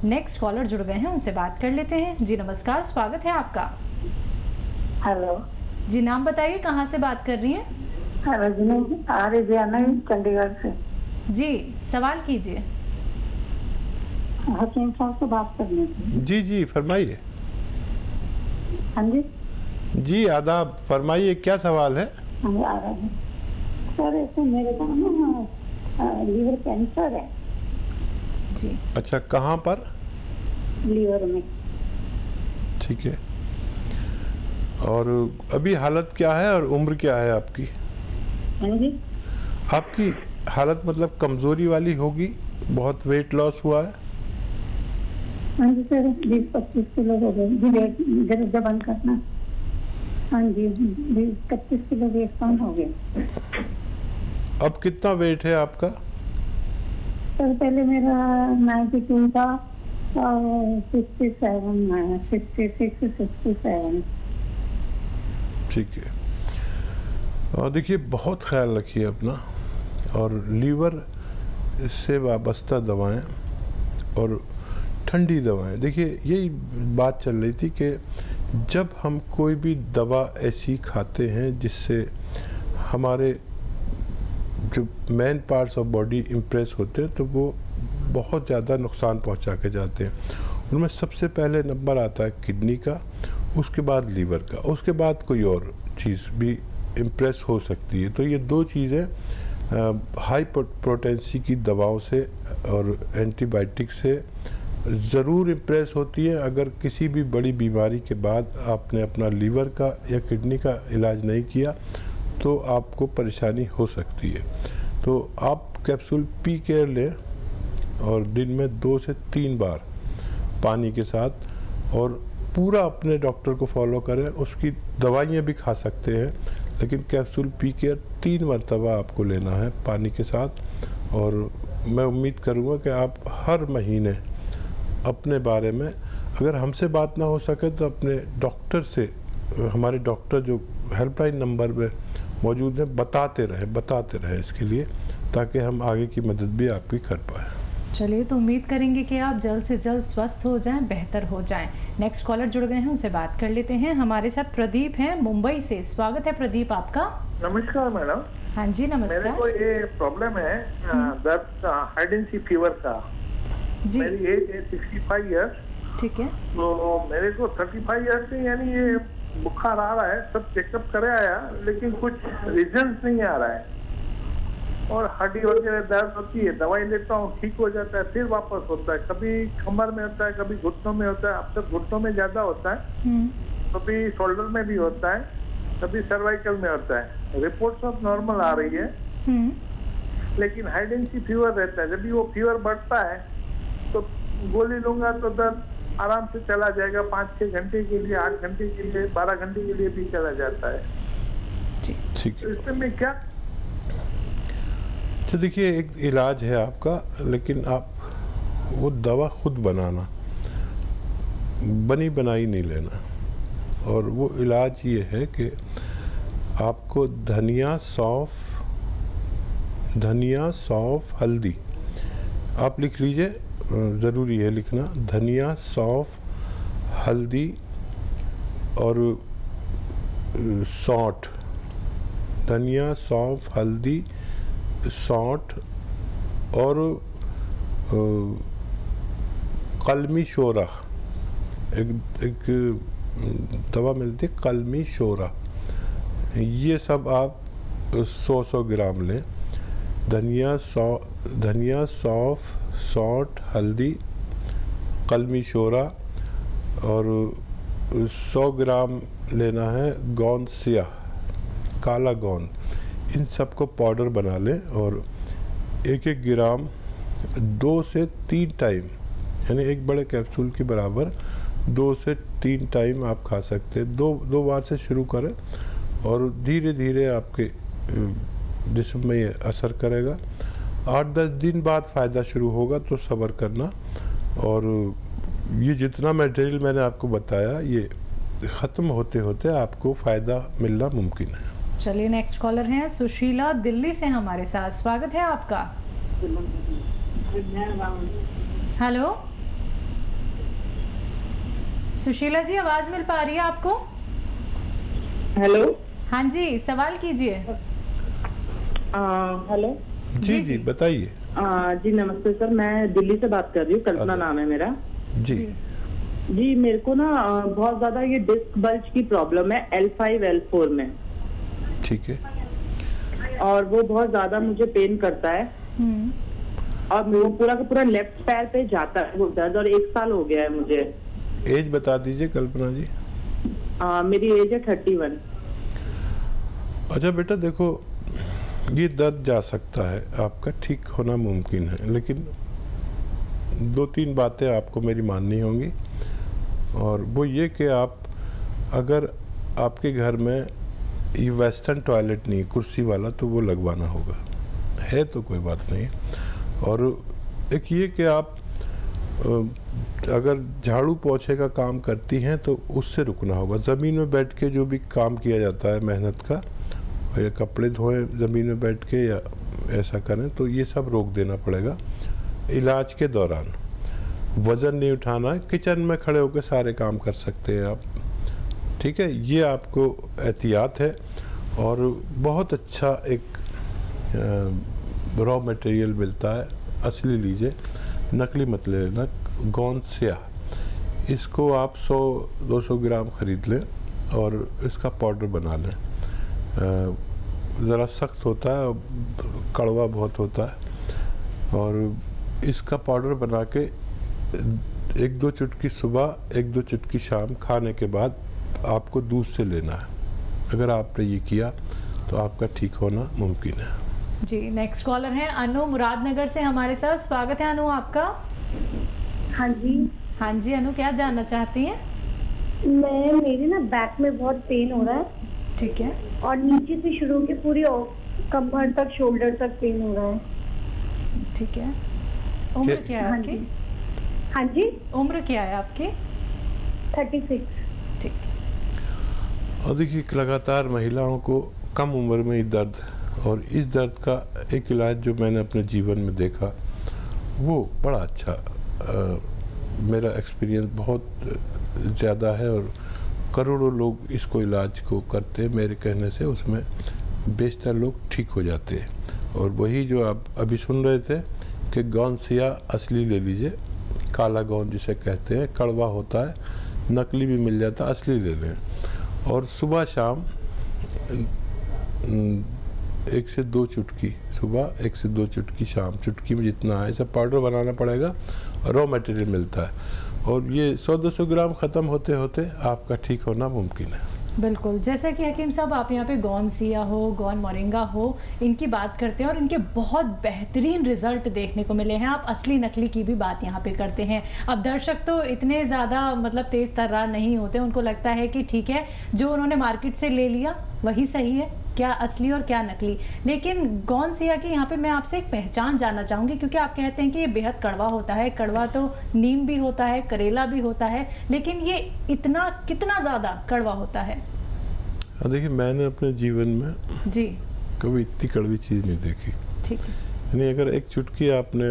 Next collar जुड़ गए हैं, उनसे बात कर लेते हैं। जी नमस्कार, स्वागत है आपका। हेलो जी, नाम बताइए, कहाँ से बात कर रही हैं? रजनी आर्यना चंडीगढ़ से। जी, सवाल कीजिए। हकीम साहब से बात करनी थी। जी जी फरमाइए। हाँ जी। जी आदाब, फरमाइए क्या सवाल है? हाँ आ रहा है सर, ऐसे मेरे को ना लीवर कैंसर है। जी अच्छा, कहाँ पर? लीवर में। ठीक है। और अभी हालत क्या है और उम्र क्या है आपकी? हाँ जी। आपकी हालत मतलब कमज़ोरी वाली होगी, बहुत वेट लॉस हुआ है? हाँ जी सर, 20-25 किलो हो गए जी, वेट जबन करना। हाँ जी, 20-25 किलो वेट कम हो गए। अब कितना वेट है आपका? सर पहले मेरा 92 था और 67 है, 66-67। ठीक है। और देखिए, बहुत ख्याल रखिए अपना, और लीवर से वाबस्ता दवाएं और ठंडी दवाएं। देखिए, यही बात चल रही थी कि जब हम कोई भी दवा ऐसी खाते हैं जिससे हमारे जो main parts of body impress होते हैं, तो वो बहुत ज़्यादा नुकसान पहुंचा के जाते हैं। उनमें सबसे पहले नंबर आता है किडनी का, उसके बाद लीवर का, उसके बाद कोई और चीज़ भी इम्प्रेस हो सकती है। तो ये दो चीज़ें हाई पोटेंसी की दवाओं से और एंटीबायोटिक से ज़रूर इम्प्रेस होती है। अगर किसी भी बड़ी बीमारी के बाद आपने अपना लीवर का या किडनी का इलाज नहीं किया तो आपको परेशानी हो सकती है। तो आप कैप्सूल पी केयर लें, और दिन में 2 से 3 बार पानी के साथ, और पूरा अपने डॉक्टर को फॉलो करें। उसकी दवाइयाँ भी खा सकते हैं, लेकिन कैप्सूल पी केयर 3 मरतबा आपको लेना है पानी के साथ। और मैं उम्मीद करूँगा कि आप हर महीने अपने बारे में, अगर हमसे बात ना हो सके तो अपने डॉक्टर से, हमारे डॉक्टर जो हेल्पलाइन नंबर पे मौजूद है, बताते रहें इसके लिए, ताकि हम आगे की मदद भी आपकी कर पाएँ। चलिए, तो उम्मीद करेंगे कि आप जल्द से जल्द स्वस्थ हो जाएं, बेहतर हो जाएं। नेक्स्ट कॉलर जुड़ गए हैं, उनसे बात कर लेते हैं। हमारे साथ प्रदीप हैं मुंबई से। स्वागत है प्रदीप आपका। नमस्कार मैडम। हाँ जी नमस्कार। मेरे को ये प्रॉब्लम है दर्द, हाइडेंसी फीवर का। जी मेरी एज है 65 ईयर्स। ठीक है। तो मेरे को 35 ईयर्स से यानी ये बुखार आ रहा है, सब चेकअप करे आया, लेकिन कुछ रिजल्ट नहीं आ रहा है। और हड्डी वगैरह दर्द होती है, दवाई लेता हूँ, ठीक हो जाता है, फिर वापस होता है। कभी कमर में होता है, कभी घुटनों में होता है। अब तक घुटनों में ज्यादा होता है, कभी शोल्डर में भी होता है, कभी सर्वाइकल में होता है। रिपोर्ट सब नॉर्मल आ रही है, लेकिन हाइडेंसी फीवर रहता है। जब भी वो फीवर बढ़ता है तो गोली लूंगा तो दर्द आराम से चला जाएगा, 5-6 घंटे के लिए, 8 घंटे के लिए, 12 घंटे के लिए भी चला जाता है। ठीक है। इसमें मैं क्या? तो देखिए, एक इलाज है आपका, लेकिन आप वो दवा खुद बनाना, बनी बनाई नहीं लेना। और वो इलाज ये है कि आपको धनिया, सौंफ, हल्दी, आप लिख लीजिए, ज़रूरी है लिखना। धनिया, सौंफ, हल्दी और सौंठ। धनिया, सौंफ, हल्दी, सौंठ और कलमी शोरा। एक दवा मिलती है कलमी शोरा। ये सब आप 100 ग्राम लें। धनिया, सौंफ, सौंठ, हल्दी, कलमी शोरा, और 100 ग्राम लेना है गोंद स्याह, काला गोंद। इन सबको पाउडर बना लें, और 1-1 ग्राम 2 से 3 टाइम, यानी एक बड़े कैप्सूल के बराबर 2 से 3 टाइम आप खा सकते हैं। दो बार से शुरू करें, और धीरे धीरे आपके जिस्म में ये असर करेगा। 8-10 दिन बाद फ़ायदा शुरू होगा, तो सब्र करना। और ये जितना मटेरियल मैंने आपको बताया, ये ख़त्म होते होते आपको फ़ायदा मिलना मुमकिन है। चलिए, नेक्स्ट कॉलर हैं सुशीला दिल्ली से हमारे साथ। स्वागत है आपका। हेलो। सुशीला जी, आवाज मिल पा रही है आपको? हेलो। हाँ जी, सवाल कीजिए। हेलो जी जी बताइए। जी नमस्ते सर, मैं दिल्ली से बात कर रही हूँ, कल्पना नाम है मेरा। जी जी मेरे को ना बहुत ज्यादा ये डिस्क बल्ज की प्रॉब्लम है L5 L4 में, ठीक है। और वो बहुत ज्यादा मुझे पेन करता है और वो पूरा का पूरा लेफ्ट पैर पे जाता है वो दर्द, और 1 साल हो गया है मुझे। एज बता दीजिए कल्पना जी। मेरी एज है 31। अच्छा बेटा देखो, ये दर्द जा सकता है, आपका ठीक होना मुमकिन है, लेकिन 2-3 बातें आपको मेरी माननी होंगी। और वो ये कि आप, अगर आपके घर में ये वेस्टर्न टॉयलेट नहीं, कुर्सी वाला, तो वो लगवाना होगा। है तो कोई बात नहीं। और एक ये कि आप अगर झाड़ू पोछे का काम करती हैं तो उससे रुकना होगा। ज़मीन में बैठ के जो भी काम किया जाता है मेहनत का, या कपड़े धोएं ज़मीन में बैठ के या ऐसा करें, तो ये सब रोक देना पड़ेगा इलाज के दौरान। वज़न नहीं उठाना है, किचन में खड़े होकर सारे काम कर सकते हैं आप, ठीक है। ये आपको एहतियात है। और बहुत अच्छा एक रॉ मटेरियल मिलता है, असली लीजिए, नकली मत लेना। गोंद स्याह, इसको आप 100-200 ग्राम ख़रीद लें और इसका पाउडर बना लें। ज़रा सख्त होता है, कड़वा बहुत होता है। और इसका पाउडर बना के 1-2 चुटकी सुबह, 1-2 चुटकी शाम खाने के बाद आपको दूध से लेना है। अगर आपने ये किया तो आपका ठीक होना मुमकिन है। जी, नेक्स्ट कॉलर हैं अनु मुरादनगर से हमारे साथ। स्वागत है अनु आपका। हाँ जी। हाँ जी अनु, क्या जानना चाहती हैं? मेरे ना बैक में बहुत पेन हो रहा है, ठीक है। और नीचे से शुरू के पूरी कमर तक, शोल्डर तक पेन हो रहा है। ठीक है। उम्र क्या है हाँ आपकी? जी। हाँ जी, उम्र क्या है आपकी? 36। ठीक है। और देखिए, लगातार महिलाओं को कम उम्र में ही दर्द, और इस दर्द का एक इलाज जो मैंने अपने जीवन में देखा वो बड़ा अच्छा, मेरा एक्सपीरियंस बहुत ज़्यादा है, और करोड़ों लोग इसको इलाज को करते हैं मेरे कहने से। उसमें बेशतर लोग ठीक हो जाते हैं। और वही जो आप अभी सुन रहे थे कि गोंद स्याह असली ले लीजिए, काला गोंद जिसे कहते हैं, कड़वा होता है, नकली भी मिल जाता है, असली ले लें। और सुबह शाम 1 से 2 चुटकी सुबह, 1 से 2 चुटकी शाम, चुटकी में जितना है, सब पाउडर बनाना पड़ेगा। रॉ मटेरियल मिलता है, और ये 100-200 ग्राम ख़त्म होते होते आपका ठीक होना मुमकिन है। बिल्कुल, जैसा कि हकीम साहब आप यहाँ पे गोंद स्याह हो, गोंद मोरिंगा हो, इनकी बात करते हैं और इनके बहुत बेहतरीन रिजल्ट देखने को मिले हैं। आप असली नकली की भी बात यहाँ पे करते हैं। अब दर्शक तो इतने ज़्यादा मतलब तेज़ तर्रार नहीं होते, उनको लगता है कि ठीक है जो उन्होंने मार्केट से ले लिया वही सही है, क्या असली और क्या नकली। लेकिन गोंद स्याह की यहाँ पे मैं आपसे एक पहचान जानना चाहूँगी, क्योंकि आप कहते हैं कि ये बेहद कड़वा होता है। कड़वा तो नीम भी होता है, करेला भी होता है, लेकिन ये इतना कितना ज़्यादा कड़वा होता है? देखिए, मैंने अपने जीवन में जी कभी इतनी कड़वी चीज़ नहीं देखी। ठीक है। यानी अगर एक चुटकी आपने,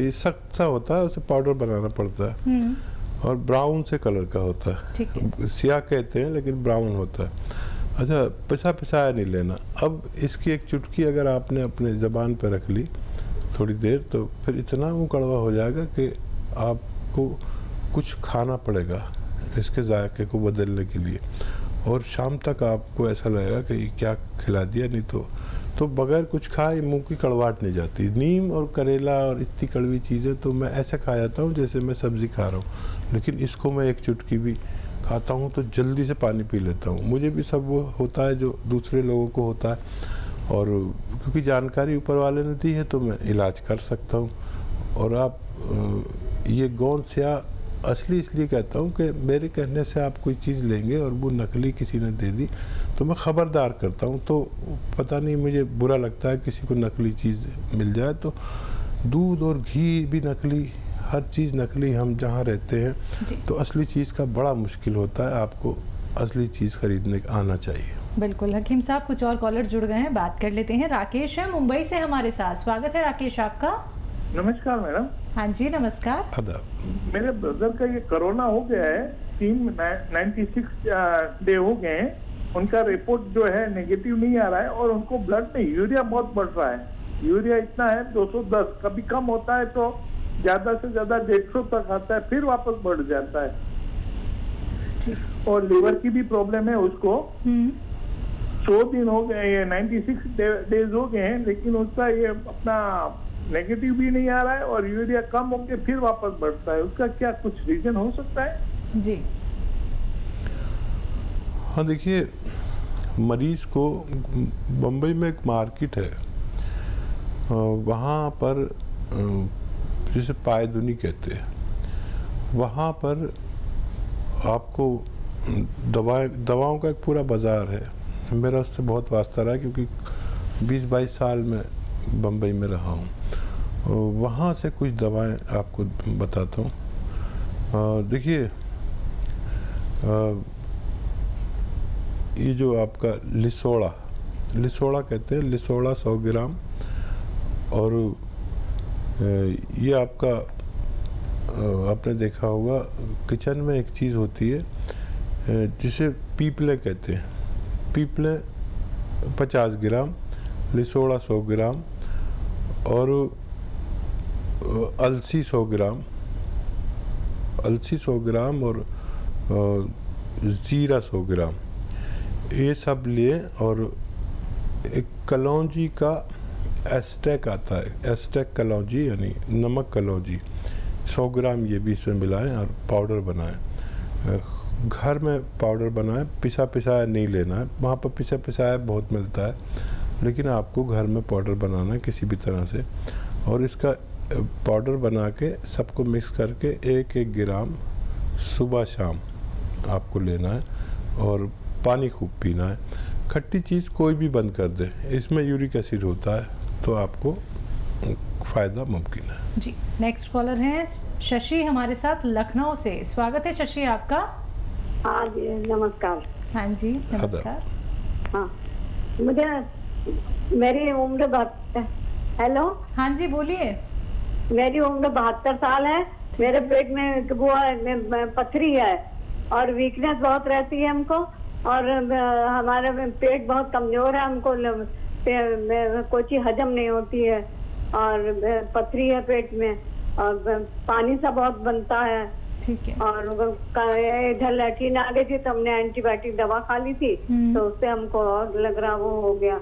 ये सख्त सा होता है, उसे पाउडर बनाना पड़ता है, और ब्राउन से कलर का होता है। ठीक है। स्याह कहते हैं लेकिन ब्राउन होता है। अच्छा, पिसाया नहीं लेना। अब इसकी एक चुटकी अगर आपने अपने ज़बान पर रख ली थोड़ी देर, तो फिर इतना वो कड़वा हो जाएगा कि आपको कुछ खाना पड़ेगा इसके जायके को बदलने के लिए। और शाम तक आपको ऐसा लगेगा कि ये क्या खिला दिया, नहीं तो बगैर कुछ खाए मुंह की कड़वाहट नहीं जाती। नीम और करेला और इतनी कड़वी चीज़ें तो मैं ऐसे खा जाता हूँ जैसे मैं सब्ज़ी खा रहा हूँ, लेकिन इसको मैं एक चुटकी भी खाता हूँ तो जल्दी से पानी पी लेता हूँ। मुझे भी सब वो होता है जो दूसरे लोगों को होता है, और क्योंकि जानकारी ऊपर वाले ने दी है तो मैं इलाज कर सकता हूँ। और आप ये गोंद स्याह असली इसलिए कहता हूँ कि मेरे कहने से आप कोई चीज़ लेंगे और वो नकली किसी ने दे दी तो मैं ख़बरदार करता हूँ। तो पता नहीं, मुझे बुरा लगता है किसी को नकली चीज़ मिल जाए। तो दूध और घी भी नकली, हर चीज़ नकली। हम जहाँ रहते हैं तो असली चीज़ का बड़ा मुश्किल होता है, आपको असली चीज़ खरीदने आना चाहिए। बिल्कुल हकीम साहब, कुछ और कॉलर जुड़ गए हैं, बात कर लेते हैं। राकेश है मुंबई से हमारे साथ। स्वागत है राकेश आपका। नमस्कार मैडम। हाँ जी नमस्कार। आदाब। मेरे ब्रदर का ये कोरोना हो गया है टीम 96 डे हो गए हैं, उनका रिपोर्ट जो है नेगेटिव नहीं आ रहा है और उनको ब्लड में यूरिया बहुत बढ़ रहा है। यूरिया इतना है 210, कभी कम होता है तो ज्यादा से ज्यादा 150 तक आता है, फिर वापस बढ़ जाता है। और लीवर की भी प्रॉब्लम है उसको। 100 दिन हो गए, ये 96 डेज हो गए हैं, लेकिन उसका ये अपना नेगेटिव भी नहीं आ रहा है और यूरिया कम होके फिर वापस बढ़ता है। उसका क्या कुछ रीजन हो सकता है? जी हाँ, देखिए, मरीज को बम्बई में एक मार्केट है, वहाँ पर जिसे पायदुनी कहते हैं, वहाँ पर आपको दवाओं का एक पूरा बाज़ार है। मेरा उससे बहुत वास्ता रहा क्योंकि 20-22 साल में बम्बई में रहा हूँ। वहाँ से कुछ दवाएं आपको बताता हूँ। देखिए, ये जो आपका लिसोड़ा कहते हैं, लिसोड़ा 100 ग्राम। और ये आपका आपने देखा होगा किचन में एक चीज़ होती है जिसे पीपले कहते हैं। पीपले 50 ग्राम, लिसोड़ा 100 ग्राम और अलसी 100 ग्राम, अलसी 100 ग्राम और ज़ीरा 100 ग्राम, ये सब लिए। और एक कलौंजी का एस्टेक आता है, एस्टेक कलौंजी यानी नमक कलौंजी 100 ग्राम, ये भी इसमें मिलाएं और पाउडर बनाएं। घर में पाउडर बनाएं, पिसा पिसाया नहीं लेना है। वहाँ पर पिसा पिसाया बहुत मिलता है, लेकिन आपको घर में पाउडर बनाना है किसी भी तरह से। और इसका पाउडर बना के सबको मिक्स करके 1-1 ग्राम सुबह शाम आपको लेना है और पानी खूब पीना है। खट्टी चीज़ कोई भी बंद कर दे, इसमें यूरिक एसिड होता है, तो आपको फ़ायदा मुमकिन है। जी, नेक्स्ट कॉलर हैं शशि हमारे साथ लखनऊ से। स्वागत है शशि आपका। हाँ जी, नमस्कार। हाँ जी, नमस्कार। हाँ, मुझे मेरी उम्र 72। हेलो, हाँ जी, बोलिए। मेरी उम्र 72 साल है। मेरे पेट में वो पथरी है और वीकनेस बहुत रहती है हमको, और हमारा पेट बहुत कमजोर है, हमको कोई चीज हजम नहीं होती है और पथरी है पेट में और पानी सा बहुत बनता है। ठीक है। और इधर लैट्रिन आ गई थी तो हमने एंटीबायोटिक दवा खा ली थी, तो उससे हमको और लग रहा वो हो गया,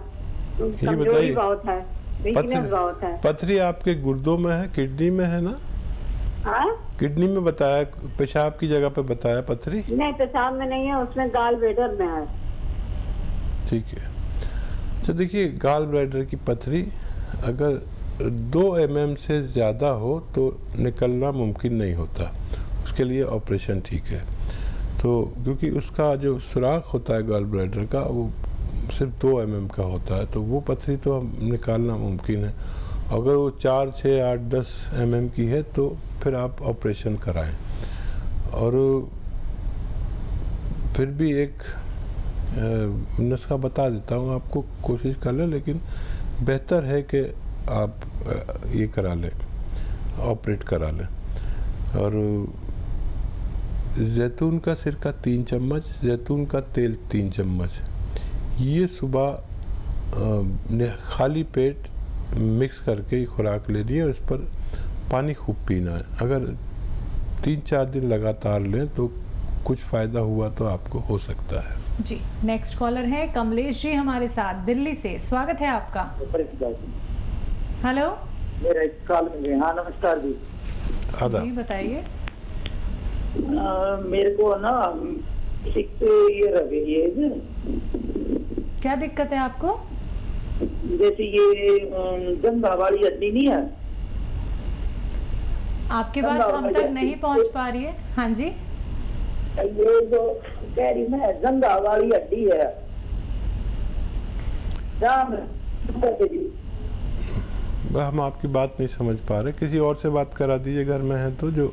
कमजोरी बहुत है, वीकनेस बहुत है। पथरी आपके गुर्दों में है, किडनी में है ना? हाँ, किडनी में बताया, पेशाब की जगह पे बताया पथरी? नहीं, पेशाब में नहीं है, उसमें गाल ब्लैडर में है। ठीक है। तो देखिए, गाल ब्लैडर की पथरी अगर 2 mm से ज़्यादा हो तो निकलना मुमकिन नहीं होता, उसके लिए ऑपरेशन ठीक है। तो क्योंकि उसका जो सुराख होता है गाल ब्लैडर का, वो सिर्फ 2 mm का होता है, तो वो पथरी तो निकालना मुमकिन है। अगर वो 4, 6, 8, 10 mm की है तो फिर आप ऑपरेशन कराएं। और फिर भी एक नुस्खा बता देता हूँ आपको, कोशिश कर लें, लेकिन बेहतर है कि आप ये करा लें, ऑपरेट करा लें। और जैतून का सिरका 3 चम्मच, जैतून का तेल 3 चम्मच, ये सुबह खाली पेट मिक्स करके खुराक लेनी है और इस पर पानी खूब पीना है। अगर 3-4 दिन लगातार लें तो कुछ फ़ायदा हुआ तो आपको हो सकता है। जी, नेक्स्ट कॉलर है कमलेश जी हमारे साथ दिल्ली से। स्वागत है आपका। हेलो, हाँ, नमस्कार जी। जी, बताइए। मेरे को ना 6 ईयर हो गई है। क्या दिक्कत है आपको? जैसे ये जंघा वाली हड्डी नहीं है, आपकी बात हम तक नहीं पहुंच पा रही है। हाँ जी, ये जो कह रही मैं जंघा वाली हड्डी है, हम आपकी बात नहीं समझ पा रहे, किसी और से बात करा दीजिए, घर में है तो। जो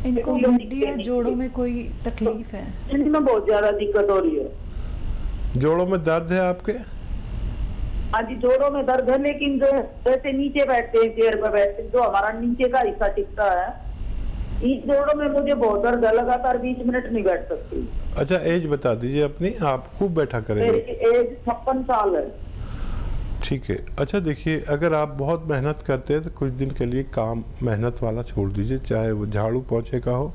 इनको हड्डी या जोड़ों में कोई तकलीफ है? इनमें बहुत ज्यादा दिक्कत हो रही है। जोड़ों में दर्द है आपके? हाँ जी, जोड़ों में दर्द है, लेकिन जो जैसे नीचे बैठते हैं, चेयर पर बैठते हैं, जो हमारा नीचे का हिस्सा टिकता है इस जोड़ों में मुझे बहुत दर्द है, लगातार 20 मिनट नहीं बैठ सकती। अच्छा एज बता दीजिए अपनी, आप खूब बैठा मेरी करेंगे। एज 56 साल है। ठीक है। अच्छा देखिए, अगर आप बहुत मेहनत करते हैं तो कुछ दिन के लिए काम मेहनत वाला छोड़ दीजिए, चाहे वो झाड़ू पोंछे का हो,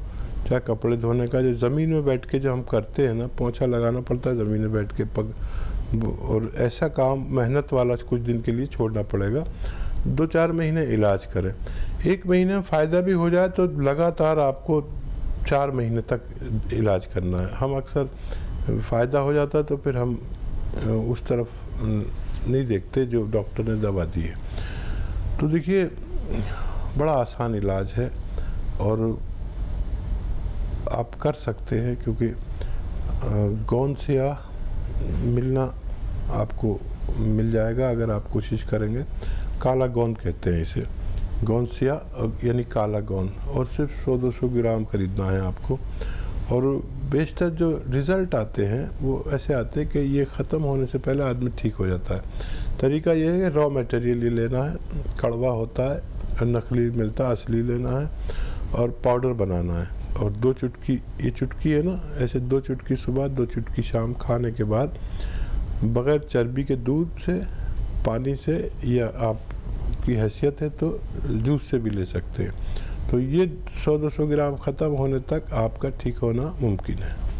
चाहे कपड़े धोने का। जो ज़मीन में बैठ के जो हम करते हैं ना, पोंछा लगाना पड़ता है ज़मीन में बैठ के पग, और ऐसा काम मेहनत वाला कुछ दिन के लिए छोड़ना पड़ेगा। 2-4 महीने इलाज करें। 1 महीने में फ़ायदा भी हो जाए तो लगातार आपको 4 महीने तक इलाज करना है। हम अक्सर फ़ायदा हो जाता है तो फिर हम उस तरफ नहीं देखते जो डॉक्टर ने दवा दी है। तो देखिए, बड़ा आसान इलाज है और आप कर सकते हैं, क्योंकि गोंसिया मिलना आपको मिल जाएगा अगर आप कोशिश करेंगे। काला गोंद कहते हैं इसे, गोंसिया यानी काला गोंद, और सिर्फ 100-200 ग्राम खरीदना है आपको। और बेशतर जो रिज़ल्ट आते हैं वो ऐसे आते हैं कि ये ख़त्म होने से पहले आदमी ठीक हो जाता है। तरीका ये है कि रॉ मटेरियल ये लेना है, कड़वा होता है, नकली मिलता है, असली लेना है, और पाउडर बनाना है। और 2 चुटकी, ये चुटकी है ना, ऐसे 2 चुटकी सुबह 2 चुटकी शाम खाने के बाद, बग़ैर चर्बी के दूध से, पानी से, या आपकी हैसियत है तो जूस से भी ले सकते हैं। तो ये 100-200 ग्राम ख़त्म होने तक आपका ठीक होना मुमकिन है।